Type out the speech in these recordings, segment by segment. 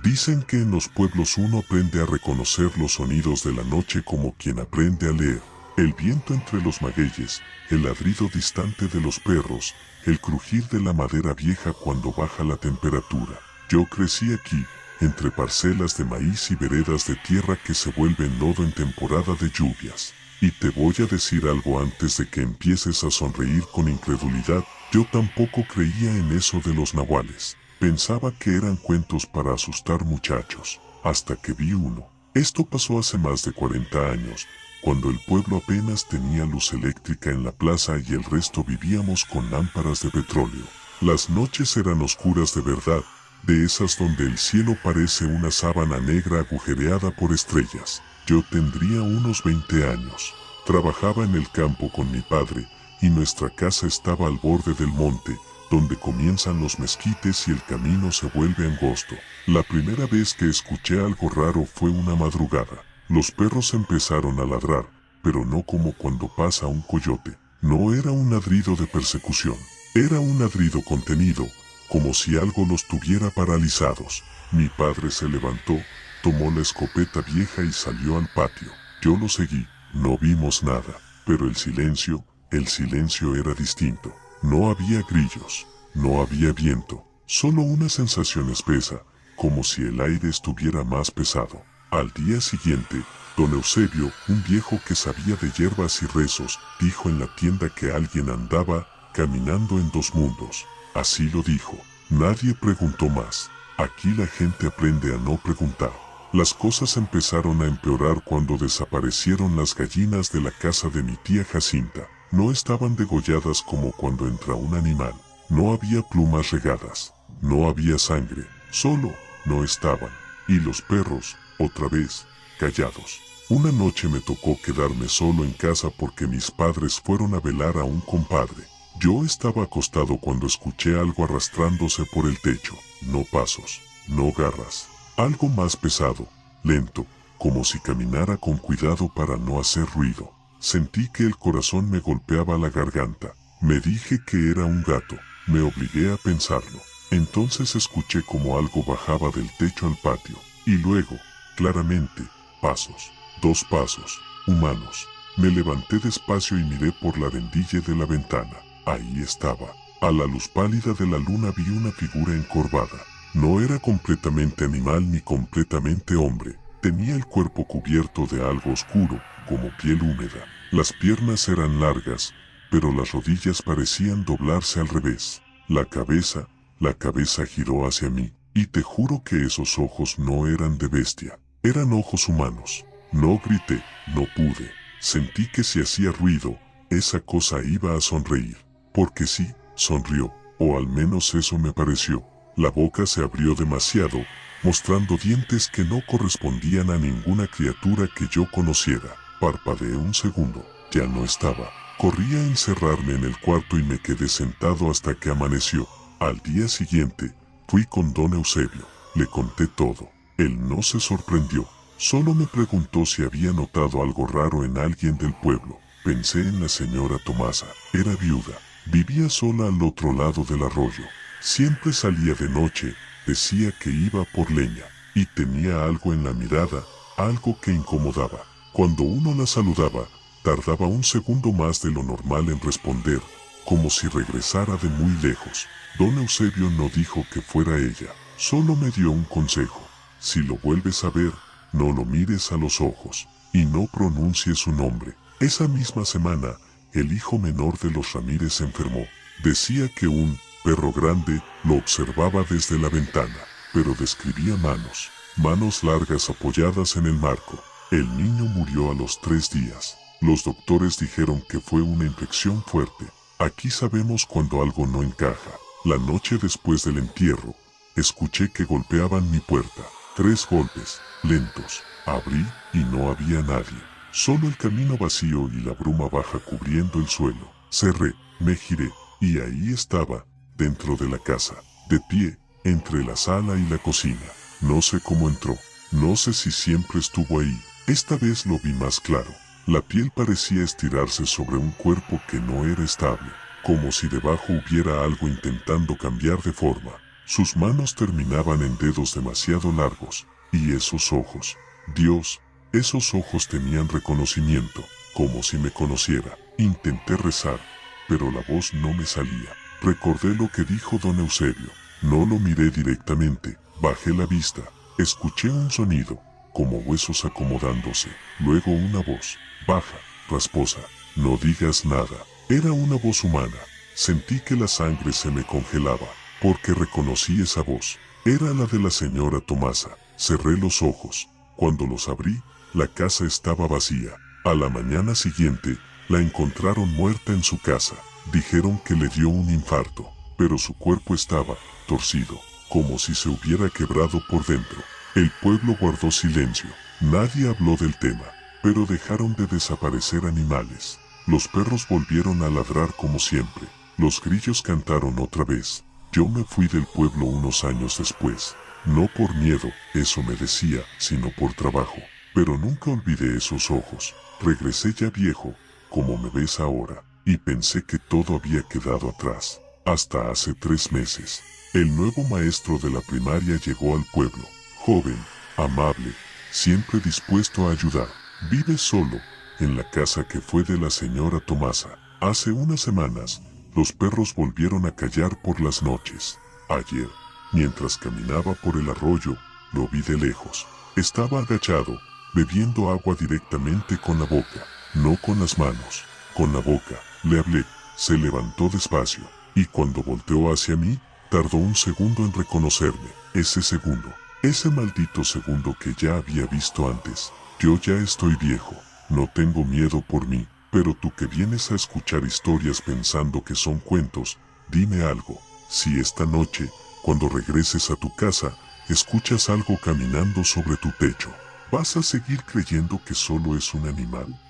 Dicen que en los pueblos uno aprende a reconocer los sonidos de la noche como quien aprende a leer. El viento entre los magueyes, el ladrido distante de los perros, el crujir de la madera vieja cuando baja la temperatura. Yo crecí aquí, entre parcelas de maíz y veredas de tierra que se vuelven lodo en temporada de lluvias. Y te voy a decir algo antes de que empieces a sonreír con incredulidad, yo tampoco creía en eso de los nahuales. Pensaba que eran cuentos para asustar muchachos, hasta que vi uno. Esto pasó hace más de 40 años, cuando el pueblo apenas tenía luz eléctrica en la plaza y el resto vivíamos con lámparas de petróleo. Las noches eran oscuras de verdad, de esas donde el cielo parece una sábana negra agujereada por estrellas. Yo tendría unos 20 años. Trabajaba en el campo con mi padre, y nuestra casa estaba al borde del monte, donde comienzan los mezquites y el camino se vuelve angosto. La primera vez que escuché algo raro fue una madrugada. Los perros empezaron a ladrar, pero no como cuando pasa un coyote. No era un ladrido de persecución, era un ladrido contenido, como si algo los tuviera paralizados. Mi padre se levantó, tomó la escopeta vieja y salió al patio. Yo lo seguí, no vimos nada, pero el silencio era distinto. No había grillos, no había viento, solo una sensación espesa, como si el aire estuviera más pesado. Al día siguiente, don Eusebio, un viejo que sabía de hierbas y rezos, dijo en la tienda que alguien andaba caminando en dos mundos. Así lo dijo. Nadie preguntó más. Aquí la gente aprende a no preguntar. Las cosas empezaron a empeorar cuando desaparecieron las gallinas de la casa de mi tía Jacinta. No estaban degolladas como cuando entra un animal. No había plumas regadas. No había sangre. Solo no estaban. Y los perros, otra vez, callados. Una noche me tocó quedarme solo en casa porque mis padres fueron a velar a un compadre. Yo estaba acostado cuando escuché algo arrastrándose por el techo. No pasos, no garras. Algo más pesado, lento, como si caminara con cuidado para no hacer ruido. Sentí que el corazón me golpeaba la garganta. Me dije que era un gato. Me obligué a pensarlo. Entonces escuché como algo bajaba del techo al patio. Y luego, claramente, pasos. 2 pasos, humanos. Me levanté despacio y miré por la rendilla de la ventana. Ahí estaba. A la luz pálida de la luna vi una figura encorvada. No era completamente animal ni completamente hombre. Tenía el cuerpo cubierto de algo oscuro, como piel húmeda. Las piernas eran largas, pero las rodillas parecían doblarse al revés. La cabeza giró hacia mí, y te juro que esos ojos no eran de bestia. Eran ojos humanos. No grité, no pude. Sentí que si hacía ruido, esa cosa iba a sonreír. Porque sí, sonrió, o al menos eso me pareció. La boca se abrió demasiado, mostrando dientes que no correspondían a ninguna criatura que yo conociera. Parpadeé un segundo, ya no estaba. Corrí a encerrarme en el cuarto y me quedé sentado hasta que amaneció. Al día siguiente, fui con don Eusebio. Le conté todo. Él no se sorprendió, solo me preguntó si había notado algo raro en alguien del pueblo. Pensé en la señora Tomasa. Era viuda. Vivía sola al otro lado del arroyo. Siempre salía de noche, decía que iba por leña, y tenía algo en la mirada, algo que incomodaba. Cuando uno la saludaba, tardaba un segundo más de lo normal en responder, como si regresara de muy lejos. Don Eusebio no dijo que fuera ella, solo me dio un consejo. Si lo vuelves a ver, no lo mires a los ojos, y no pronuncies su nombre. Esa misma semana, el hijo menor de los Ramírez enfermó. Decía que un perro grande lo observaba desde la ventana, pero describía manos largas apoyadas en el marco. El niño murió a los 3 días. Los doctores dijeron que fue una infección fuerte. Aquí sabemos cuando algo no encaja. La noche después del entierro, escuché que golpeaban mi puerta. 3 golpes, lentos. Abrí y no había nadie. Solo el camino vacío y la bruma baja cubriendo el suelo. Cerré, me giré, y ahí estaba, dentro de la casa, de pie, entre la sala y la cocina. No sé cómo entró, no sé si siempre estuvo ahí. Esta vez lo vi más claro. La piel parecía estirarse sobre un cuerpo que no era estable, como si debajo hubiera algo intentando cambiar de forma. Sus manos terminaban en dedos demasiado largos, y esos ojos, Dios, esos ojos tenían reconocimiento, como si me conociera. Intenté rezar, pero la voz no me salía. Recordé lo que dijo don Eusebio. No lo miré directamente, bajé la vista, escuché un sonido, como huesos acomodándose, luego una voz, baja, rasposa, no digas nada. Era una voz humana. Sentí que la sangre se me congelaba, porque reconocí esa voz. Era la de la señora Tomasa. Cerré los ojos. Cuando los abrí, la casa estaba vacía. A la mañana siguiente, la encontraron muerta en su casa. Dijeron que le dio un infarto, pero su cuerpo estaba torcido, como si se hubiera quebrado por dentro. El pueblo guardó silencio. Nadie habló del tema, pero dejaron de desaparecer animales. Los perros volvieron a ladrar como siempre. Los grillos cantaron otra vez. Yo me fui del pueblo unos años después. No por miedo, eso me decía, sino por trabajo. Pero nunca olvidé esos ojos. Regresé ya viejo, como me ves ahora, y pensé que todo había quedado atrás. Hasta hace 3 meses. El nuevo maestro de la primaria llegó al pueblo. Joven, amable, siempre dispuesto a ayudar. Vive solo, en la casa que fue de la señora Tomasa. Hace unas semanas, los perros volvieron a callar por las noches. Ayer, mientras caminaba por el arroyo, lo vi de lejos. Estaba agachado, bebiendo agua directamente con la boca, no con las manos, con la boca. Le hablé, se levantó despacio, y cuando volteó hacia mí, tardó un segundo en reconocerme. Ese segundo, ese maldito segundo que ya había visto antes. Yo ya estoy viejo, no tengo miedo por mí, pero tú que vienes a escuchar historias pensando que son cuentos, dime algo. Si esta noche, cuando regreses a tu casa, escuchas algo caminando sobre tu techo, ¿vas a seguir creyendo que solo es un animal?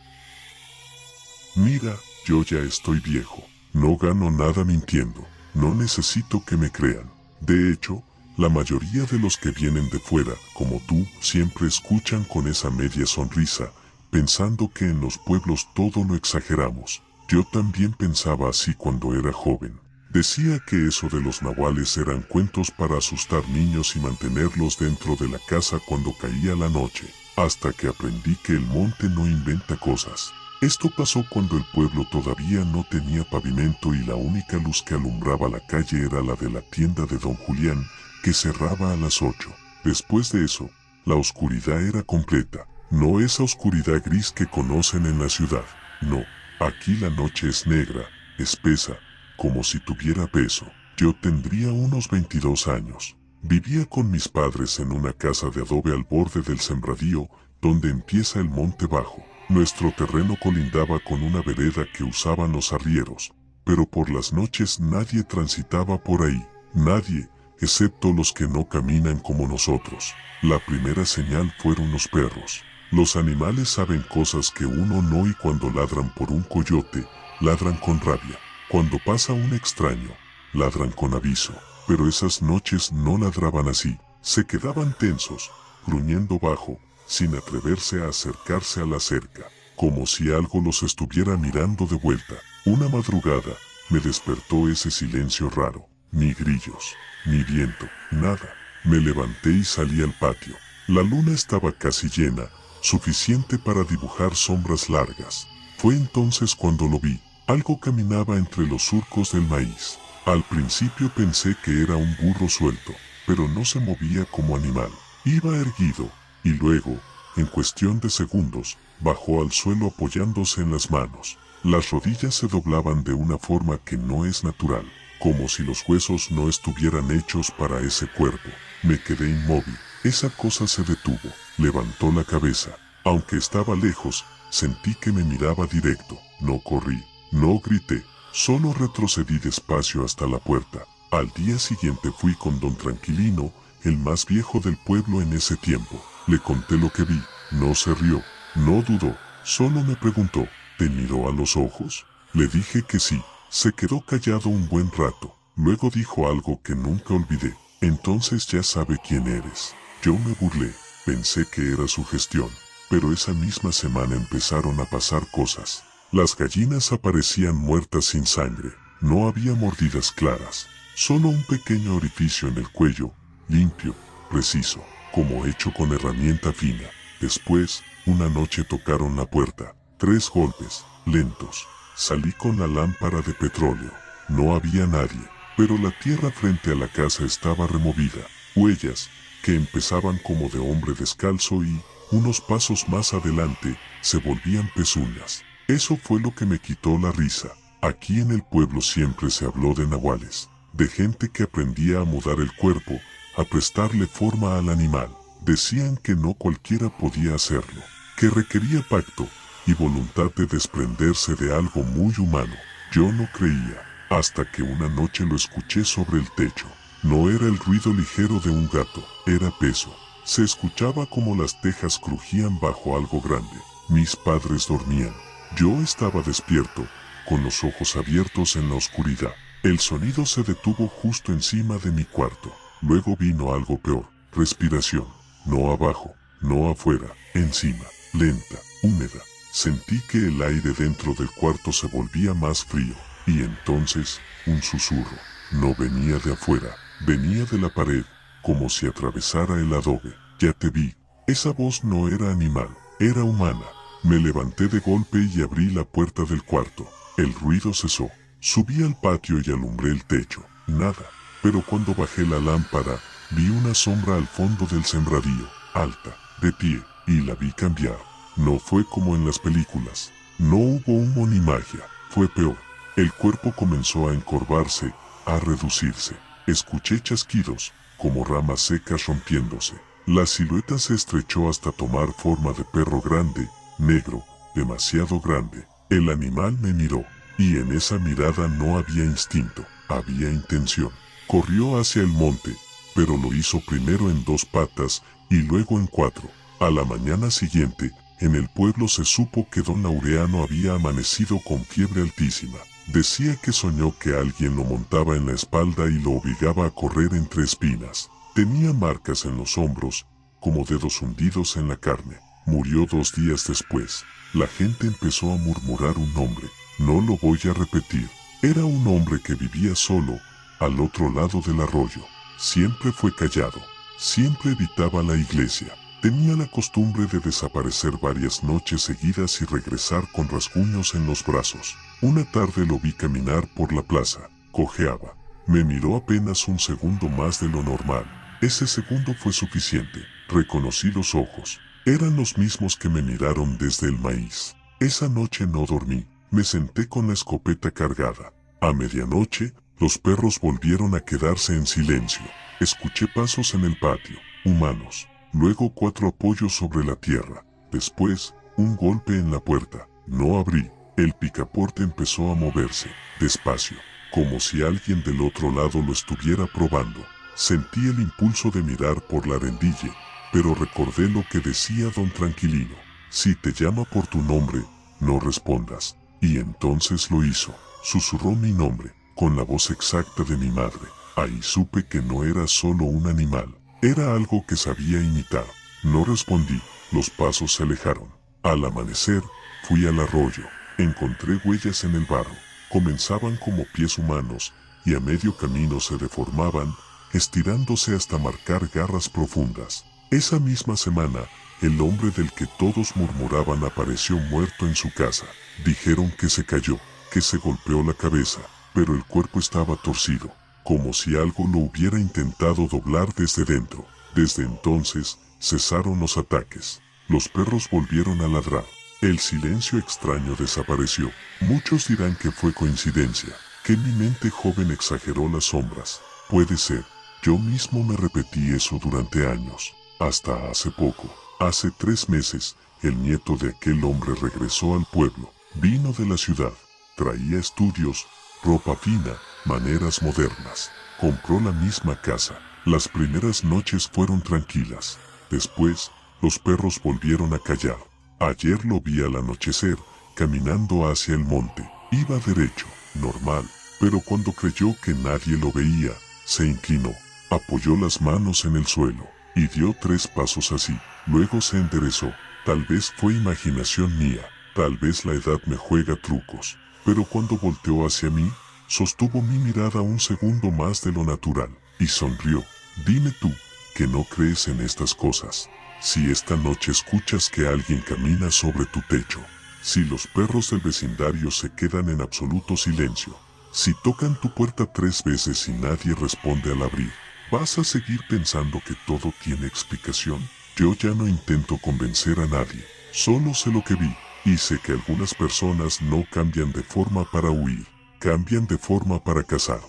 Mira, yo ya estoy viejo, no gano nada mintiendo, no necesito que me crean. De hecho, la mayoría de los que vienen de fuera, como tú, siempre escuchan con esa media sonrisa, pensando que en los pueblos todo lo exageramos. Yo también pensaba así cuando era joven. Decía que eso de los nahuales eran cuentos para asustar niños y mantenerlos dentro de la casa cuando caía la noche, hasta que aprendí que el monte no inventa cosas. Esto pasó cuando el pueblo todavía no tenía pavimento y la única luz que alumbraba la calle era la de la tienda de don Julián, que cerraba a las 8. Después de eso, la oscuridad era completa. No esa oscuridad gris que conocen en la ciudad. No, aquí la noche es negra, espesa, como si tuviera peso. Yo tendría unos 22 años. Vivía con mis padres en una casa de adobe al borde del sembradío, donde empieza el monte bajo. Nuestro terreno colindaba con una vereda que usaban los arrieros, pero por las noches nadie transitaba por ahí. Nadie, excepto los que no caminan como nosotros. La primera señal fueron los perros. Los animales saben cosas que uno no, y cuando ladran por un coyote, ladran con rabia. Cuando pasa un extraño, ladran con aviso. Pero esas noches no ladraban así. Se quedaban tensos, gruñendo bajo, sin atreverse a acercarse a la cerca, como si algo los estuviera mirando de vuelta. Una madrugada, me despertó ese silencio raro. Ni grillos, ni viento, nada. Me levanté y salí al patio. La luna estaba casi llena, suficiente para dibujar sombras largas. Fue entonces cuando lo vi. Algo caminaba entre los surcos del maíz. Al principio pensé que era un burro suelto, pero no se movía como animal. Iba erguido, y luego, en cuestión de segundos, bajó al suelo apoyándose en las manos. Las rodillas se doblaban de una forma que no es natural, como si los huesos no estuvieran hechos para ese cuerpo. Me quedé inmóvil. Esa cosa se detuvo, levantó la cabeza. Aunque estaba lejos, sentí que me miraba directo. No corrí, no grité, solo retrocedí despacio hasta la puerta. Al día siguiente fui con don Tranquilino, el más viejo del pueblo en ese tiempo. Le conté lo que vi. No se rió, no dudó, solo me preguntó, ¿te miró a los ojos? Le dije que sí. Se quedó callado un buen rato. Luego dijo algo que nunca olvidé. Entonces ya sabe quién eres. Yo me burlé, pensé que era su gestión. Pero esa misma semana empezaron a pasar cosas. Las gallinas aparecían muertas sin sangre. No había mordidas claras. solo un pequeño orificio en el cuello, limpio, preciso, como hecho con herramienta fina. Después, una noche tocaron la puerta, 3 golpes, lentos. Salí con la lámpara de petróleo. No había nadie, pero la tierra frente a la casa estaba removida. Huellas, que empezaban como de hombre descalzo y, unos pasos más adelante, se volvían pezuñas. Eso fue lo que me quitó la risa. Aquí en el pueblo siempre se habló de nahuales, de gente que aprendía a mudar el cuerpo, a prestarle forma al animal. Decían que no cualquiera podía hacerlo, que requería pacto y voluntad de desprenderse de algo muy humano. Yo no creía, hasta que una noche lo escuché sobre el techo. No era el ruido ligero de un gato, era peso. Se escuchaba como las tejas crujían bajo algo grande. Mis padres dormían. Yo estaba despierto, con los ojos abiertos en la oscuridad. El sonido se detuvo justo encima de mi cuarto. Luego vino algo peor, respiración. No abajo, no afuera, encima, lenta, húmeda. Sentí que el aire dentro del cuarto se volvía más frío, y entonces, un susurro. No venía de afuera, venía de la pared, como si atravesara el adobe. Ya te vi. Esa voz no era animal, era humana. Me levanté de golpe y abrí la puerta del cuarto. El ruido cesó. Subí al patio y alumbré el techo. Nada. Pero cuando bajé la lámpara, vi una sombra al fondo del sembradío, alta, de pie, y la vi cambiar. No fue como en las películas. No hubo humo ni magia. Fue peor. El cuerpo comenzó a encorvarse, a reducirse. Escuché chasquidos, como ramas secas rompiéndose. La silueta se estrechó hasta tomar forma de perro grande, negro, demasiado grande. El animal me miró, y en esa mirada no había instinto, había intención. Corrió hacia el monte, pero lo hizo primero en 2 patas y luego en 4. A la mañana siguiente, en el pueblo se supo que don Laureano había amanecido con fiebre altísima. Decía que soñó que alguien lo montaba en la espalda y lo obligaba a correr entre espinas. Tenía marcas en los hombros, como dedos hundidos en la carne. Murió 2 días después. La gente empezó a murmurar un nombre. No lo voy a repetir. Era un hombre que vivía solo, al otro lado del arroyo. Siempre fue callado. Siempre evitaba la iglesia. Tenía la costumbre de desaparecer varias noches seguidas y regresar con rasguños en los brazos. Una tarde lo vi caminar por la plaza. Cojeaba. Me miró apenas un segundo más de lo normal. Ese segundo fue suficiente. Reconocí los ojos. Eran los mismos que me miraron desde el maíz. Esa noche no dormí. Me senté con la escopeta cargada. A medianoche, los perros volvieron a quedarse en silencio. Escuché pasos en el patio, humanos. Luego 4 apoyos sobre la tierra. Después, un golpe en la puerta. No abrí. El picaporte empezó a moverse, despacio, como si alguien del otro lado lo estuviera probando. Sentí el impulso de mirar por la rendille, pero recordé lo que decía don Tranquilino. Si te llama por tu nombre, no respondas. Y entonces lo hizo. Susurró mi nombre, con la voz exacta de mi madre. Ahí supe que no era solo un animal. Era algo que sabía imitar. No respondí. Los pasos se alejaron. Al amanecer, fui al arroyo. Encontré huellas en el barro. Comenzaban como pies humanos, y a medio camino se deformaban, estirándose hasta marcar garras profundas. Esa misma semana, el hombre del que todos murmuraban apareció muerto en su casa. Dijeron que se cayó, que se golpeó la cabeza, pero el cuerpo estaba torcido, como si algo lo hubiera intentado doblar desde dentro. Desde entonces, cesaron los ataques. Los perros volvieron a ladrar. El silencio extraño desapareció. Muchos dirán que fue coincidencia, que mi mente joven exageró las sombras. Puede ser. Yo mismo me repetí eso durante años. Hasta hace poco. Hace 3 meses, el nieto de aquel hombre regresó al pueblo. Vino de la ciudad. Traía estudios, ropa fina, maneras modernas. Compró la misma casa. Las primeras noches fueron tranquilas. Después, los perros volvieron a callar. Ayer lo vi al anochecer, caminando hacia el monte. Iba derecho, normal, pero cuando creyó que nadie lo veía, se inclinó, apoyó las manos en el suelo, y dio 3 pasos así. Luego se enderezó. Tal vez fue imaginación mía, tal vez la edad me juega trucos, pero cuando volteó hacia mí, sostuvo mi mirada un segundo más de lo natural, y sonrió. Dime tú, que no crees en estas cosas. Si esta noche escuchas que alguien camina sobre tu techo, si los perros del vecindario se quedan en absoluto silencio, si tocan tu puerta 3 veces y nadie responde al abrir, ¿vas a seguir pensando que todo tiene explicación? Yo ya no intento convencer a nadie, solo sé lo que vi, y sé que algunas personas no cambian de forma para huir, cambian de forma para cazar.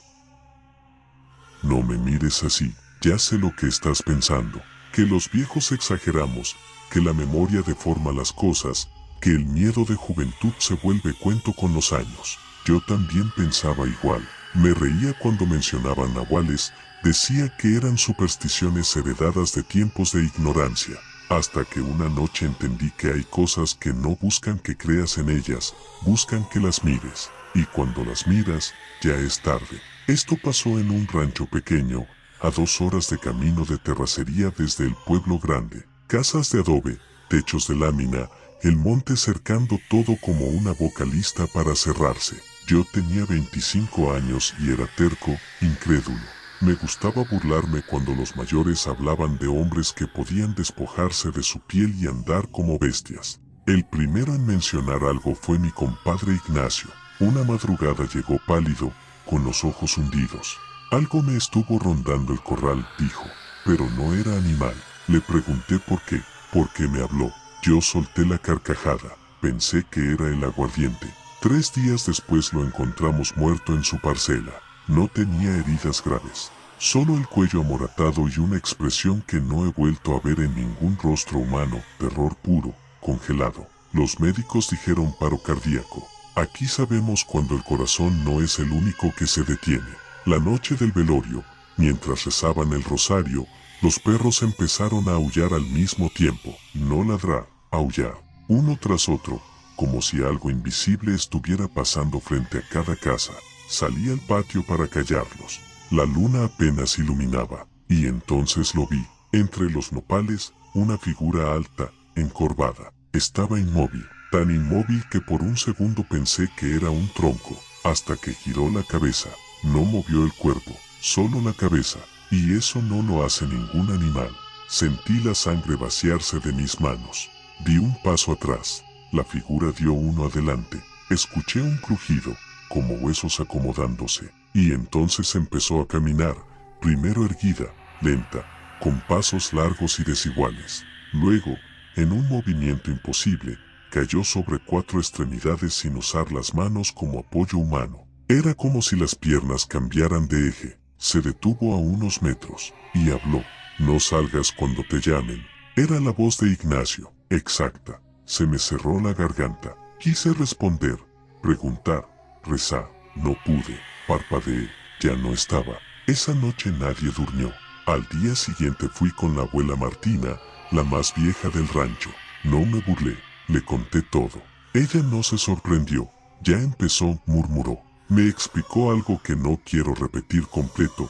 No me mires así, ya sé lo que estás pensando, que los viejos exageramos, que la memoria deforma las cosas, que el miedo de juventud se vuelve cuento con los años. Yo también pensaba igual, me reía cuando mencionaban nahuales, decía que eran supersticiones heredadas de tiempos de ignorancia, hasta que una noche entendí que hay cosas que no buscan que creas en ellas, buscan que las mires, y cuando las miras, ya es tarde. Esto pasó en un rancho pequeño, a 2 horas de camino de terracería desde el pueblo grande. Casas de adobe, techos de lámina, el monte cercando todo como una boca lista para cerrarse. Yo tenía 25 años y era terco, incrédulo. Me gustaba burlarme cuando los mayores hablaban de hombres que podían despojarse de su piel y andar como bestias. El primero en mencionar algo fue mi compadre Ignacio. Una madrugada llegó pálido, con los ojos hundidos. Algo me estuvo rondando el corral, dijo, pero no era animal. Le pregunté por qué me habló. Yo solté la carcajada, pensé que era el aguardiente. 3 días después lo encontramos muerto en su parcela. No tenía heridas graves, solo el cuello amoratado y una expresión que no he vuelto a ver en ningún rostro humano, terror puro, congelado. Los médicos dijeron paro cardíaco. Aquí sabemos cuando el corazón no es el único que se detiene. La noche del velorio, mientras rezaban el rosario, los perros empezaron a aullar al mismo tiempo, no ladrar, aullar, uno tras otro, como si algo invisible estuviera pasando frente a cada casa. Salí al patio para callarlos. La luna apenas iluminaba, y entonces lo vi. Entre los nopales, una figura alta, encorvada. Estaba inmóvil, tan inmóvil que por un segundo pensé que era un tronco, hasta que giró la cabeza. No movió el cuerpo, solo la cabeza, y eso no lo hace ningún animal. Sentí la sangre vaciarse de mis manos. Di un paso atrás. La figura dio uno adelante. Escuché un crujido, como huesos acomodándose, y entonces empezó a caminar, primero erguida, lenta, con pasos largos y desiguales. Luego, en un movimiento imposible, cayó sobre 4 extremidades sin usar las manos como apoyo humano. Era como si las piernas cambiaran de eje. Se detuvo a unos metros, y habló. No salgas cuando te llamen. Era la voz de Ignacio, exacta. Se me cerró la garganta. Quise responder, preguntar, rezar. No pude. Parpadeé. Ya no estaba. Esa noche nadie durmió. Al día siguiente fui con la abuela Martina, la más vieja del rancho. No me burlé. Le conté todo. Ella no se sorprendió. Ya empezó, murmuró. Me explicó algo que no quiero repetir completo,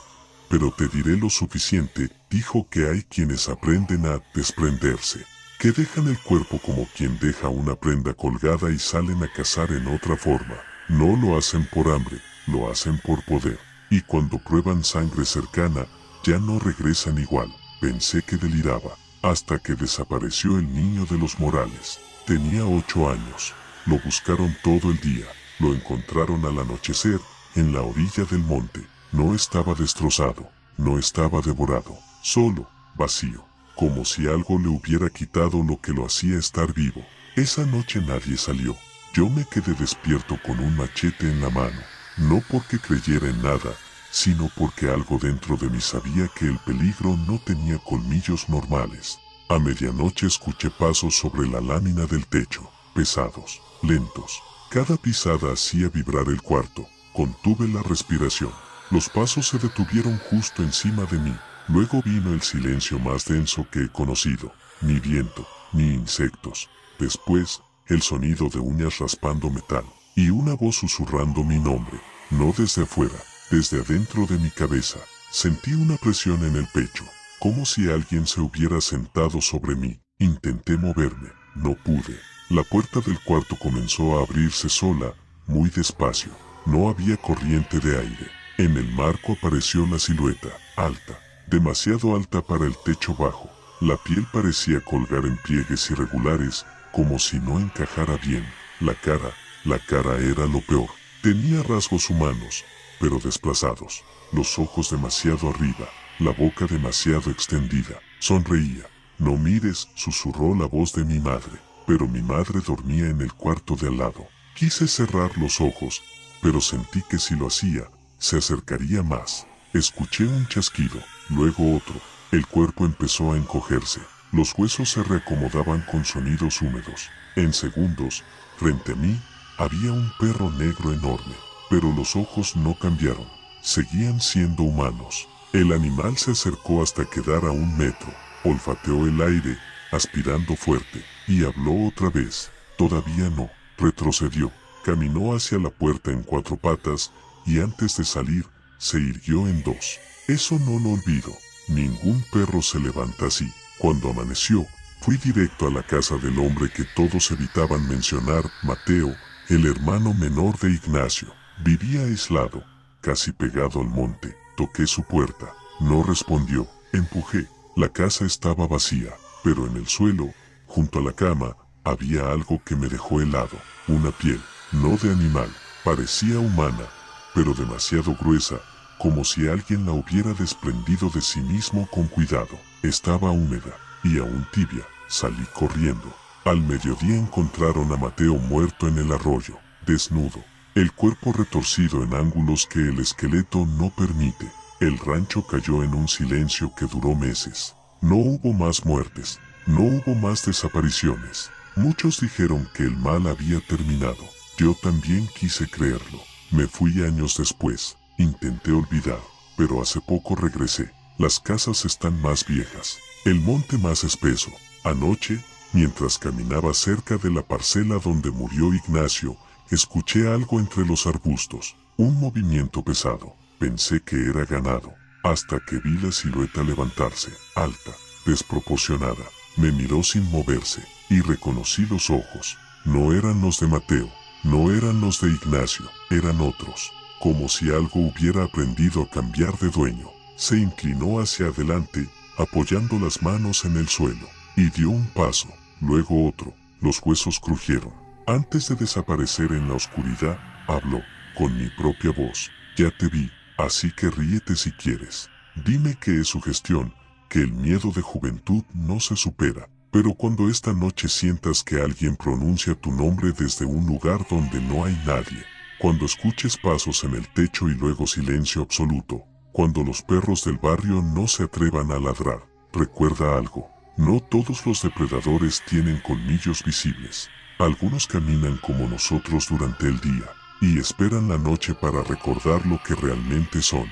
pero te diré lo suficiente. Dijo que hay quienes aprenden a desprenderse, que dejan el cuerpo como quien deja una prenda colgada y salen a cazar en otra forma. No lo hacen por hambre, lo hacen por poder. Y cuando prueban sangre cercana, ya no regresan igual. Pensé que deliraba, hasta que desapareció el niño de los Morales. Tenía 8 años. Lo buscaron todo el día. Lo encontraron al anochecer, en la orilla del monte. No estaba destrozado, no estaba devorado, solo, vacío, como si algo le hubiera quitado lo que lo hacía estar vivo. Esa noche nadie salió. Yo me quedé despierto con un machete en la mano, no porque creyera en nada, sino porque algo dentro de mí sabía que el peligro no tenía colmillos normales. A medianoche escuché pasos sobre la lámina del techo, pesados, lentos. Cada pisada hacía vibrar el cuarto. Contuve la respiración. Los pasos se detuvieron justo encima de mí. Luego vino el silencio más denso que he conocido. Ni viento, ni insectos. Después, el sonido de uñas raspando metal. Y una voz susurrando mi nombre. No desde afuera, desde adentro de mi cabeza. Sentí una presión en el pecho, como si alguien se hubiera sentado sobre mí. Intenté moverme. No pude. La puerta del cuarto comenzó a abrirse sola, muy despacio. No había corriente de aire. En el marco apareció la silueta, alta, demasiado alta para el techo bajo. La piel parecía colgar en pliegues irregulares, como si no encajara bien. La cara era lo peor. Tenía rasgos humanos, pero desplazados. Los ojos demasiado arriba, la boca demasiado extendida. Sonreía. No mires, susurró la voz de mi madre. Pero mi madre dormía en el cuarto de al lado. Quise cerrar los ojos, pero sentí que si lo hacía, se acercaría más. Escuché un chasquido, luego otro. El cuerpo empezó a encogerse. Los huesos se reacomodaban con sonidos húmedos. En segundos, frente a mí, había un perro negro enorme. Pero los ojos no cambiaron. Seguían siendo humanos. El animal se acercó hasta quedar a 1 metro. Olfateó el aire, aspirando fuerte, y habló otra vez. Todavía no. Retrocedió. Caminó hacia la puerta en 4 patas, y antes de salir, se irguió en 2. Eso no lo olvido. Ningún perro se levanta así. Cuando amaneció, fui directo a la casa del hombre que todos evitaban mencionar, Mateo, el hermano menor de Ignacio. Vivía aislado, casi pegado al monte. Toqué su puerta. No respondió. Empujé. La casa estaba vacía, pero en el suelo, junto a la cama, había algo que me dejó helado. Una piel, no de animal, parecía humana, pero demasiado gruesa, como si alguien la hubiera desprendido de sí mismo con cuidado. Estaba húmeda, y aún tibia. Salí corriendo. Al mediodía encontraron a Mateo muerto en el arroyo, desnudo, el cuerpo retorcido en ángulos que el esqueleto no permite. El rancho cayó en un silencio que duró meses. No hubo más muertes, no hubo más desapariciones. Muchos dijeron que el mal había terminado. Yo también quise creerlo. Me fui años después. Intenté olvidar, pero hace poco regresé. Las casas están más viejas, el monte más espeso. Anoche, mientras caminaba cerca de la parcela donde murió Ignacio, escuché algo entre los arbustos, un movimiento pesado. Pensé que era ganado, hasta que vi la silueta levantarse, alta, desproporcionada. Me miró sin moverse, y reconocí los ojos. No eran los de Mateo, no eran los de Ignacio, eran otros. Como si algo hubiera aprendido a cambiar de dueño. Se inclinó hacia adelante, apoyando las manos en el suelo, y dio un paso, luego otro. Los huesos crujieron. Antes de desaparecer en la oscuridad, habló, con mi propia voz. Ya te vi, así que ríete si quieres. Dime que es sugestión, que el miedo de juventud no se supera. Pero cuando esta noche sientas que alguien pronuncia tu nombre desde un lugar donde no hay nadie, cuando escuches pasos en el techo y luego silencio absoluto, cuando los perros del barrio no se atrevan a ladrar, recuerda algo. No todos los depredadores tienen colmillos visibles. Algunos caminan como nosotros durante el día, y esperan la noche para recordar lo que realmente son.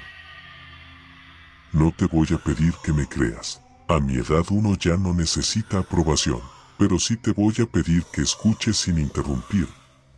No te voy a pedir que me creas. A mi edad uno ya no necesita aprobación, pero sí te voy a pedir que escuches sin interrumpir.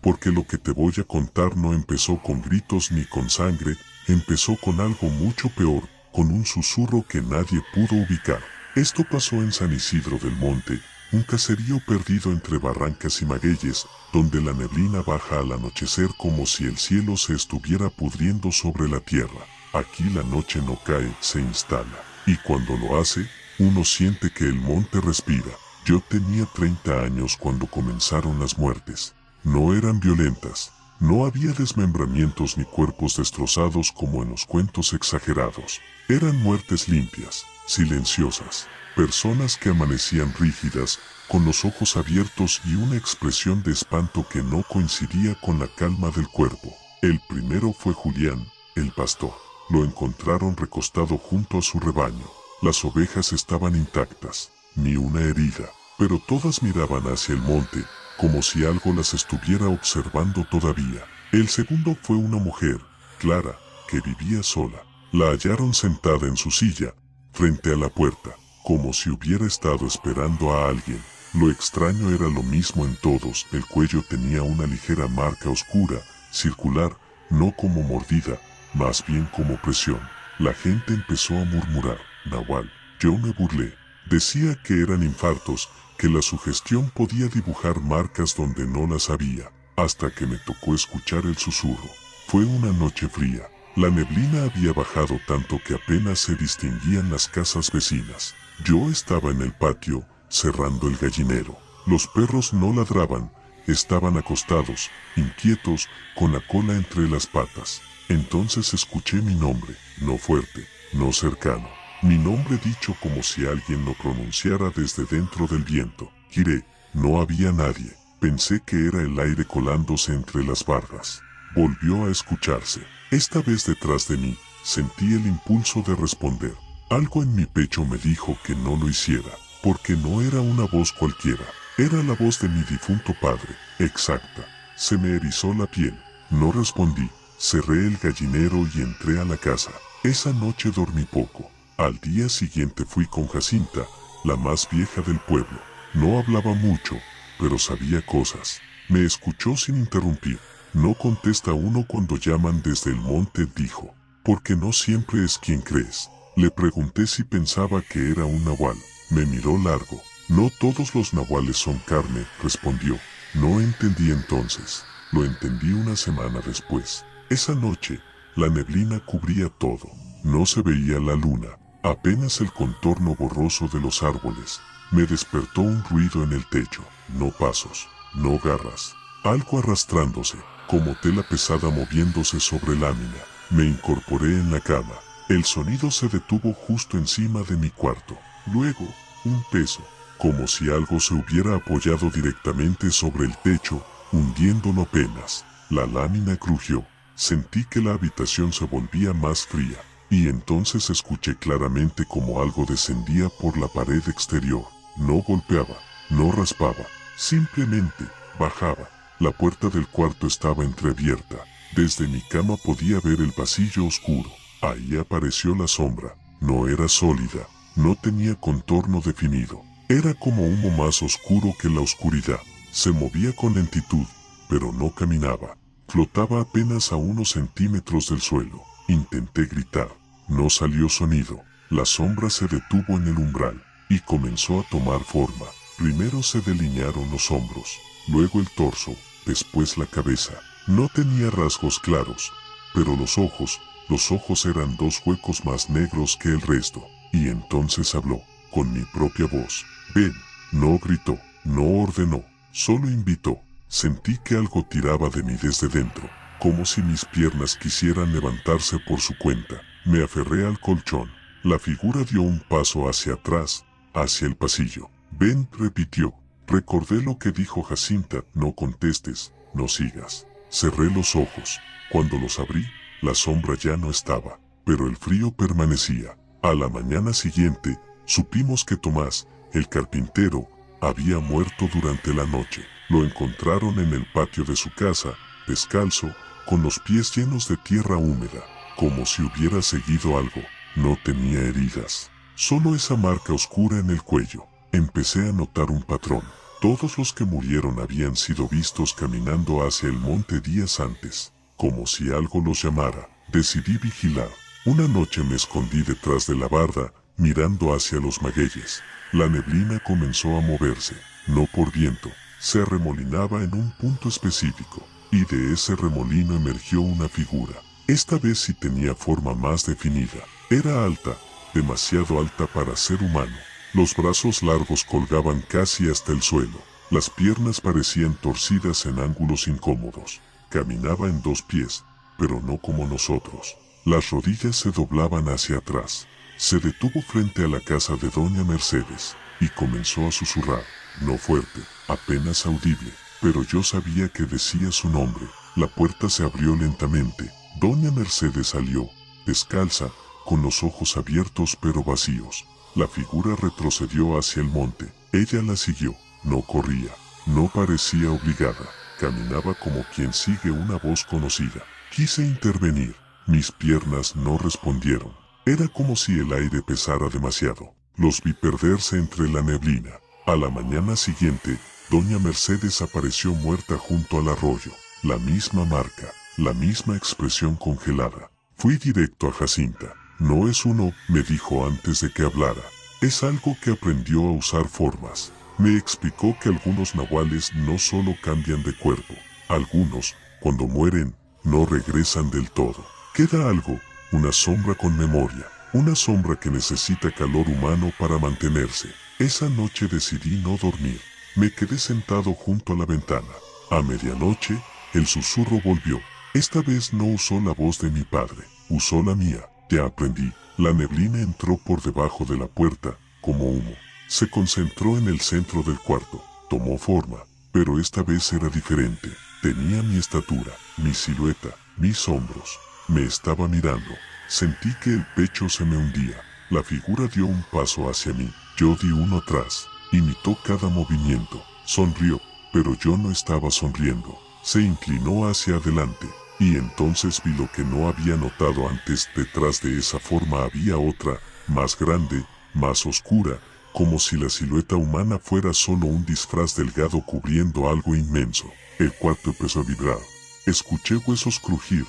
Porque lo que te voy a contar no empezó con gritos ni con sangre, empezó con algo mucho peor, con un susurro que nadie pudo ubicar. Esto pasó en San Isidro del Monte, un caserío perdido entre barrancas y magueyes, donde la neblina baja al anochecer como si el cielo se estuviera pudriendo sobre la tierra. Aquí la noche no cae, se instala, y cuando lo hace, uno siente que el monte respira. Yo tenía 30 años cuando comenzaron las muertes. No eran violentas, no había desmembramientos ni cuerpos destrozados como en los cuentos exagerados. Eran muertes limpias, silenciosas, personas que amanecían rígidas, con los ojos abiertos y una expresión de espanto que no coincidía con la calma del cuerpo. El primero fue Julián, el pastor. Lo encontraron recostado junto a su rebaño. Las ovejas estaban intactas, ni una herida, pero todas miraban hacia el monte, como si algo las estuviera observando todavía. El segundo fue una mujer, Clara, que vivía sola. La hallaron sentada en su silla, frente a la puerta, como si hubiera estado esperando a alguien. Lo extraño era lo mismo en todos. El cuello tenía una ligera marca oscura, circular, no como mordida, más bien como presión. La gente empezó a murmurar, Nahual. Yo me burlé. Decía que eran infartos, que la sugestión podía dibujar marcas donde no las había, hasta que me tocó escuchar el susurro. Fue una noche fría. La neblina había bajado tanto que apenas se distinguían las casas vecinas. Yo estaba en el patio, cerrando el gallinero. Los perros no ladraban, estaban acostados, inquietos, con la cola entre las patas. Entonces escuché mi nombre, no fuerte, no cercano. Mi nombre dicho como si alguien lo pronunciara desde dentro del viento. Giré, no había nadie. Pensé que era el aire colándose entre las bardas. Volvió a escucharse. Esta vez detrás de mí, sentí el impulso de responder. Algo en mi pecho me dijo que no lo hiciera, porque no era una voz cualquiera. Era la voz de mi difunto padre, exacta. Se me erizó la piel. No respondí. Cerré el gallinero y entré a la casa. Esa noche dormí poco. Al día siguiente fui con Jacinta, la más vieja del pueblo. No hablaba mucho, pero sabía cosas. Me escuchó sin interrumpir. No contesta uno cuando llaman desde el monte, dijo. Porque no siempre es quien crees. Le pregunté si pensaba que era un nahual. Me miró largo. No todos los nahuales son carne, respondió. No entendí entonces. Lo entendí una semana después. Esa noche, la neblina cubría todo. No se veía la luna, apenas el contorno borroso de los árboles. Me despertó un ruido en el techo. No pasos, no garras. Algo arrastrándose, como tela pesada moviéndose sobre lámina. Me incorporé en la cama. El sonido se detuvo justo encima de mi cuarto. Luego, un peso, como si algo se hubiera apoyado directamente sobre el techo, hundiéndolo apenas. La lámina crujió. Sentí que la habitación se volvía más fría, y entonces escuché claramente como algo descendía por la pared exterior. No golpeaba, no raspaba, simplemente bajaba. La puerta del cuarto estaba entreabierta. Desde mi cama podía ver el pasillo oscuro. Ahí apareció la sombra. No era sólida, no tenía contorno definido. Era como humo más oscuro que la oscuridad. Se movía con lentitud, pero no caminaba. Flotaba apenas a unos centímetros del suelo. Intenté gritar. No salió sonido. La sombra se detuvo en el umbral y comenzó a tomar forma. Primero se delinearon los hombros, luego el torso, después la cabeza. No tenía rasgos claros, pero los ojos eran dos huecos más negros que el resto. Y entonces habló, con mi propia voz. Ven. No gritó, no ordenó, solo invitó. Sentí que algo tiraba de mí desde dentro, como si mis piernas quisieran levantarse por su cuenta. Me aferré al colchón. La figura dio un paso hacia atrás, hacia el pasillo. Ven, repitió. Recordé lo que dijo Jacinta, no contestes, no sigas. Cerré los ojos. Cuando los abrí, la sombra ya no estaba, pero el frío permanecía. A la mañana siguiente, supimos que Tomás, el carpintero, había muerto durante la noche. Lo encontraron en el patio de su casa, descalzo, con los pies llenos de tierra húmeda, como si hubiera seguido algo. No tenía heridas, solo esa marca oscura en el cuello. Empecé a notar un patrón. Todos los que murieron habían sido vistos caminando hacia el monte días antes, como si algo los llamara. Decidí vigilar. Una noche me escondí detrás de la barda, mirando hacia los magueyes. La neblina comenzó a moverse, no por viento, se arremolinaba en un punto específico, y de ese remolino emergió una figura. Esta vez sí tenía forma más definida. Era alta, demasiado alta para ser humano. Los brazos largos colgaban casi hasta el suelo. Las piernas parecían torcidas en ángulos incómodos. Caminaba en dos pies, pero no como nosotros. Las rodillas se doblaban hacia atrás. Se detuvo frente a la casa de doña Mercedes y comenzó a susurrar, no fuerte, apenas audible, pero yo sabía que decía su nombre. La puerta se abrió lentamente. Doña Mercedes salió, descalza, con los ojos abiertos pero vacíos. La figura retrocedió hacia el monte. Ella la siguió. No corría, no parecía obligada. Caminaba como quien sigue una voz conocida. Quise intervenir. Mis piernas no respondieron. Era como si el aire pesara demasiado. Los vi perderse entre la neblina. A la mañana siguiente, doña Mercedes apareció muerta junto al arroyo. La misma marca, la misma expresión congelada. Fui directo a Jacinta. No es uno, me dijo antes de que hablara. Es algo que aprendió a usar formas. Me explicó que algunos nahuales no solo cambian de cuerpo. Algunos, cuando mueren, no regresan del todo. Queda algo, una sombra con memoria, una sombra que necesita calor humano para mantenerse. Esa noche decidí no dormir. Me quedé sentado junto a la ventana. A medianoche, el susurro volvió. Esta vez no usó la voz de mi padre, usó la mía. Ya aprendí. La neblina entró por debajo de la puerta, como humo. Se concentró en el centro del cuarto. Tomó forma, pero esta vez era diferente. Tenía mi estatura, mi silueta, mis hombros. Me estaba mirando. Sentí que el pecho se me hundía. La figura dio un paso hacia mí. Yo di uno atrás. Imitó cada movimiento. Sonrió, pero yo no estaba sonriendo. Se inclinó hacia adelante. Y entonces vi lo que no había notado antes. Detrás de esa forma había otra, más grande, más oscura, como si la silueta humana fuera solo un disfraz delgado cubriendo algo inmenso. El cuarto empezó a vibrar. Escuché huesos crujir,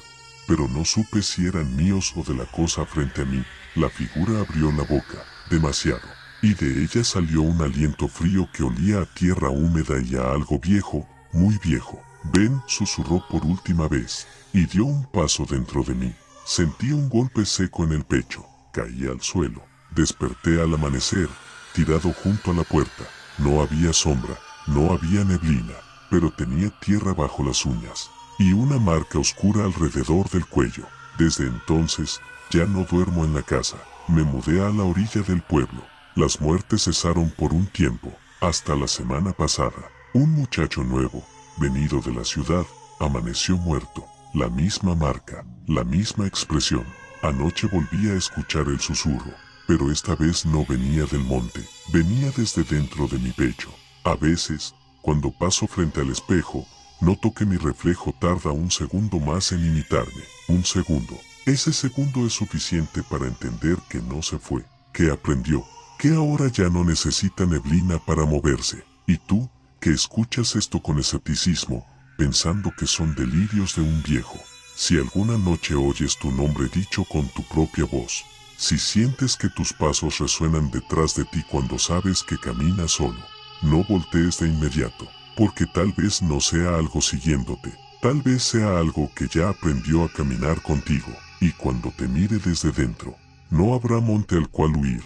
pero no supe si eran míos o de la cosa frente a mí. La figura abrió la boca, demasiado, y de ella salió un aliento frío que olía a tierra húmeda y a algo viejo, muy viejo. Ven, susurró por última vez, y dio un paso dentro de mí. Sentí un golpe seco en el pecho, caí al suelo. Desperté al amanecer, tirado junto a la puerta. No había sombra, no había neblina, pero tenía tierra bajo las uñas, y una marca oscura alrededor del cuello. Desde entonces, ya no duermo en la casa. Me mudé a la orilla del pueblo. Las muertes cesaron por un tiempo, hasta la semana pasada. Un muchacho nuevo, venido de la ciudad, amaneció muerto. La misma marca, la misma expresión. Anoche volví a escuchar el susurro, pero esta vez no venía del monte, venía desde dentro de mi pecho. A veces, cuando paso frente al espejo, noto que mi reflejo tarda un segundo más en imitarme. Un segundo. Ese segundo es suficiente para entender que no se fue, que aprendió, que ahora ya no necesita neblina para moverse. Y tú, que escuchas esto con escepticismo, pensando que son delirios de un viejo. Si alguna noche oyes tu nombre dicho con tu propia voz, si sientes que tus pasos resuenan detrás de ti cuando sabes que caminas solo, no voltees de inmediato, porque tal vez no sea algo siguiéndote, tal vez sea algo que ya aprendió a caminar contigo, y cuando te mire desde dentro, no habrá monte al cual huir.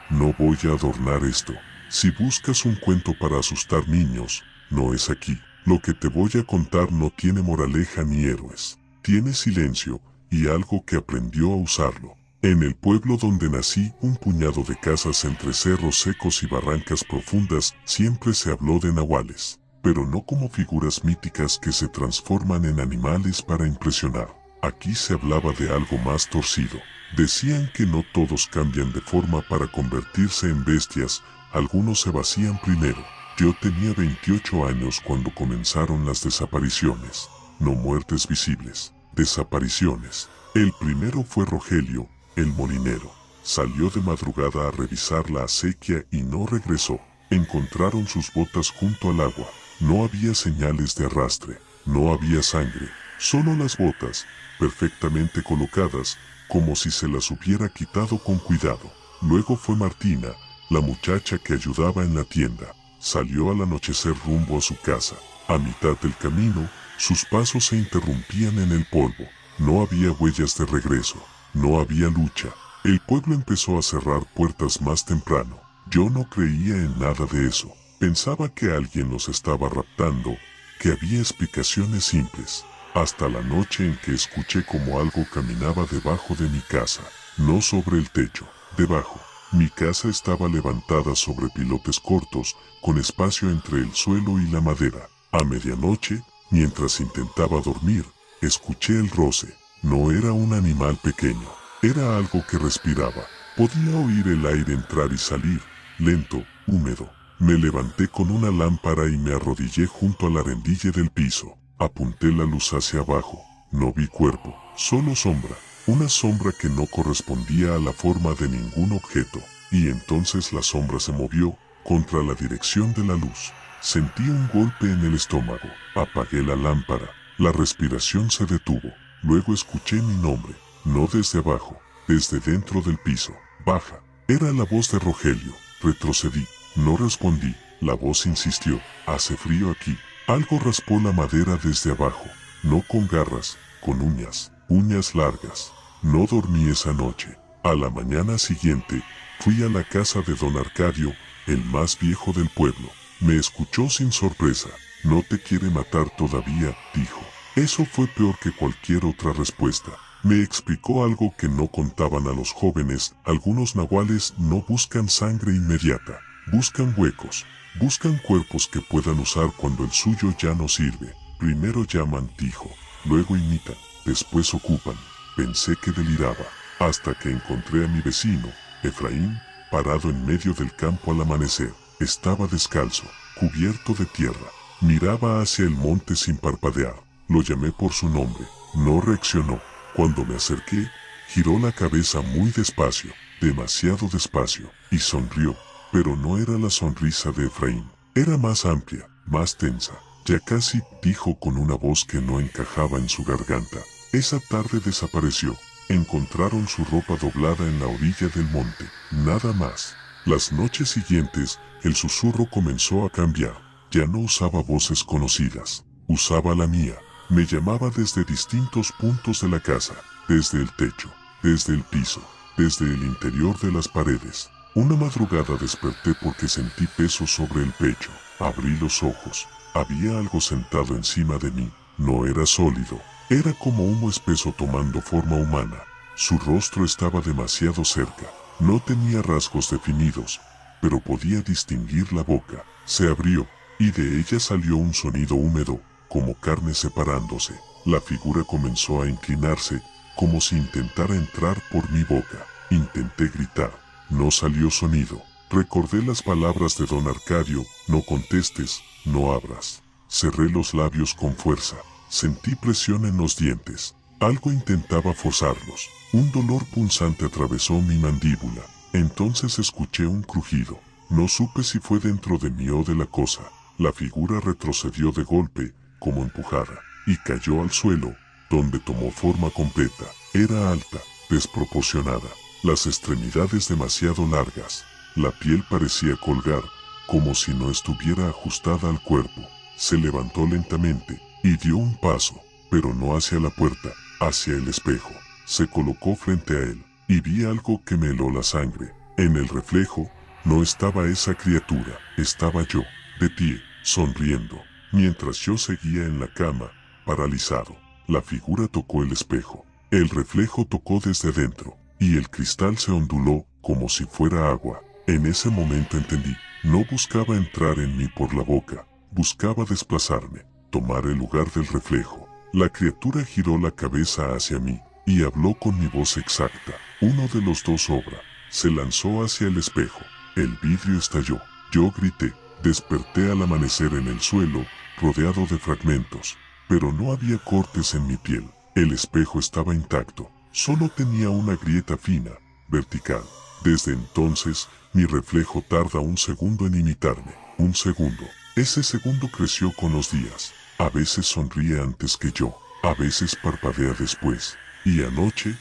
No voy a adornar esto. Si buscas un cuento para asustar niños, no es aquí. Lo que te voy a contar no tiene moraleja ni héroes. Tiene silencio y algo que aprendió a usarlo. En el pueblo donde nací, un puñado de casas entre cerros secos y barrancas profundas, siempre se habló de nahuales, pero no como figuras míticas que se transforman en animales para impresionar. Aquí se hablaba de algo más torcido. Decían que no todos cambian de forma para convertirse en bestias, algunos se vacían primero. Yo tenía 28 años cuando comenzaron las desapariciones, no muertes visibles, desapariciones. El primero fue Rogelio, el molinero. Salió de madrugada a revisar la acequia y no regresó. Encontraron sus botas junto al agua. No había señales de arrastre, no había sangre, solo las botas, perfectamente colocadas, como si se las hubiera quitado con cuidado. Luego fue Martina, la muchacha que ayudaba en la tienda. Salió al anochecer rumbo a su casa. A mitad del camino, sus pasos se interrumpían en el polvo. No había huellas de regreso, no había lucha. El pueblo empezó a cerrar puertas más temprano. Yo no creía en nada de eso. Pensaba que alguien los estaba raptando, que había explicaciones simples. Hasta la noche en que escuché como algo caminaba debajo de mi casa, no sobre el techo, debajo. Mi casa estaba levantada sobre pilotes cortos, con espacio entre el suelo y la madera. A medianoche, mientras intentaba dormir, escuché el roce. No era un animal pequeño, era algo que respiraba. Podía oír el aire entrar y salir, lento, húmedo. Me levanté con una lámpara y me arrodillé junto a la rendilla del piso. Apunté la luz hacia abajo. No vi cuerpo, solo sombra. Una sombra que no correspondía a la forma de ningún objeto. Y entonces la sombra se movió, contra la dirección de la luz. Sentí un golpe en el estómago. Apagué la lámpara. La respiración se detuvo. Luego escuché mi nombre. No desde abajo, desde dentro del piso. Baja. Era la voz de Rogelio. Retrocedí. No respondí. La voz insistió. Hace frío aquí. Algo raspó la madera desde abajo. no con garras, con uñas, uñas largas. No dormí esa noche. A la mañana siguiente, fui a la casa de don Arcadio, el más viejo del pueblo. Me escuchó sin sorpresa. No te quiere matar todavía, dijo. Eso fue peor que cualquier otra respuesta. Me explicó algo que no contaban a los jóvenes. Algunos nahuales no buscan sangre inmediata. Buscan huecos. Buscan cuerpos que puedan usar cuando el suyo ya no sirve. Primero llaman, dijo. Luego imitan. Después ocupan. Pensé que deliraba. Hasta que encontré a mi vecino, Efraín, parado en medio del campo al amanecer. Estaba descalzo, cubierto de tierra. Miraba hacia el monte sin parpadear. Lo llamé por su nombre. No reaccionó. Cuando me acerqué, giró la cabeza muy despacio, demasiado despacio, y sonrió. Pero no era la sonrisa de Efraín. Era más amplia, más tensa. Ya casi, dijo con una voz que no encajaba en su garganta. Esa tarde desapareció. Encontraron su ropa doblada en la orilla del monte. Nada más. Las noches siguientes, el susurro comenzó a cambiar. Ya no usaba voces conocidas. Usaba la mía. Me llamaba desde distintos puntos de la casa. Desde el techo. Desde el piso. Desde el interior de las paredes. Una madrugada desperté porque sentí peso sobre el pecho. Abrí los ojos. Había algo sentado encima de mí. No era sólido. Era como humo espeso tomando forma humana. Su rostro estaba demasiado cerca. No tenía rasgos definidos, pero podía distinguir la boca. Se abrió, y de ella salió un sonido húmedo, como carne separándose. La figura comenzó a inclinarse, como si intentara entrar por mi boca. Intenté gritar. No salió sonido. Recordé las palabras de don Arcadio: no contestes, no abras. Cerré los labios con fuerza. Sentí presión en los dientes. Algo intentaba forzarlos. Un dolor punzante atravesó mi mandíbula. Entonces escuché un crujido. No supe si fue dentro de mí o de la cosa. La figura retrocedió de golpe, como empujada, y cayó al suelo, donde tomó forma completa. Era alta, desproporcionada, las extremidades demasiado largas. La piel parecía colgar, como si no estuviera ajustada al cuerpo. Se levantó lentamente, y dio un paso, pero no hacia la puerta, hacia el espejo. Se colocó frente a él, y vi algo que me heló la sangre. En el reflejo, no estaba esa criatura, estaba yo, de pie, sonriendo, mientras yo seguía en la cama, paralizado. La figura tocó el espejo. El reflejo tocó desde dentro, y el cristal se onduló, como si fuera agua. En ese momento entendí, no buscaba entrar en mí por la boca, buscaba desplazarme, tomar el lugar del reflejo. La criatura giró la cabeza hacia mí, y habló con mi voz exacta. Uno de los dos obra. Se lanzó hacia el espejo. El vidrio estalló. Yo grité. Desperté al amanecer en el suelo, rodeado de fragmentos. Pero no había cortes en mi piel. El espejo estaba intacto. Solo tenía una grieta fina, vertical. Desde entonces, mi reflejo tarda un segundo en imitarme. Un segundo. Ese segundo creció con los días. A veces sonríe antes que yo. A veces parpadea después. Y anoche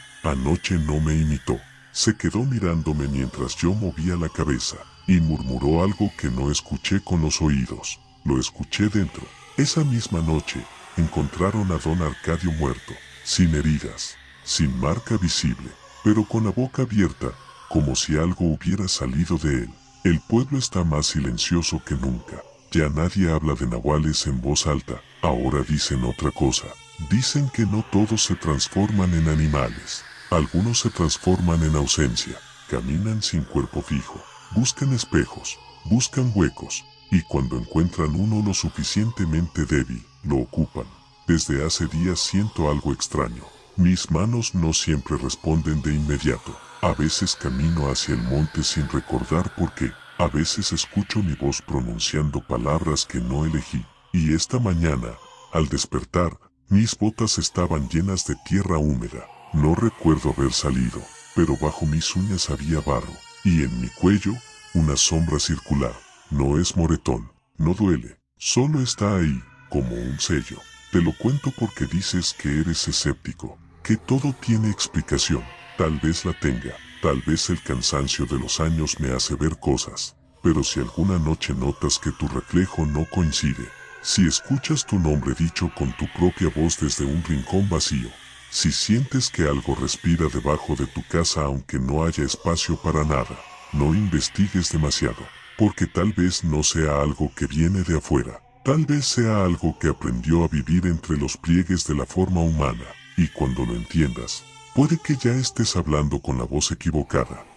no me imitó. Se quedó mirándome mientras yo movía la cabeza, y murmuró algo que no escuché con los oídos. Lo escuché dentro. Esa misma noche, encontraron a don Arcadio muerto, sin heridas, sin marca visible, pero con la boca abierta, como si algo hubiera salido de él. El pueblo está más silencioso que nunca. Ya nadie habla de nahuales en voz alta. Ahora dicen otra cosa. Dicen que no todos se transforman en animales. Algunos se transforman en ausencia. Caminan sin cuerpo fijo. Buscan espejos. Buscan huecos. Y cuando encuentran uno lo suficientemente débil, lo ocupan. Desde hace días siento algo extraño. Mis manos no siempre responden de inmediato. A veces camino hacia el monte sin recordar por qué. A veces escucho mi voz pronunciando palabras que no elegí. Y esta mañana, al despertar, mis botas estaban llenas de tierra húmeda. No recuerdo haber salido, pero bajo mis uñas había barro. Y en mi cuello, una sombra circular. No es moretón, no duele, solo está ahí, como un sello. Te lo cuento porque dices que eres escéptico, que todo tiene explicación. Tal vez la tenga, tal vez el cansancio de los años me hace ver cosas. Pero si alguna noche notas que tu reflejo no coincide, Si escuchas tu nombre dicho con tu propia voz desde un rincón vacío, si sientes que algo respira debajo de tu casa aunque no haya espacio para nada, no investigues demasiado, porque tal vez no sea algo que viene de afuera, tal vez sea algo que aprendió a vivir entre los pliegues de la forma humana, y cuando lo entiendas, puede que ya estés hablando con la voz equivocada.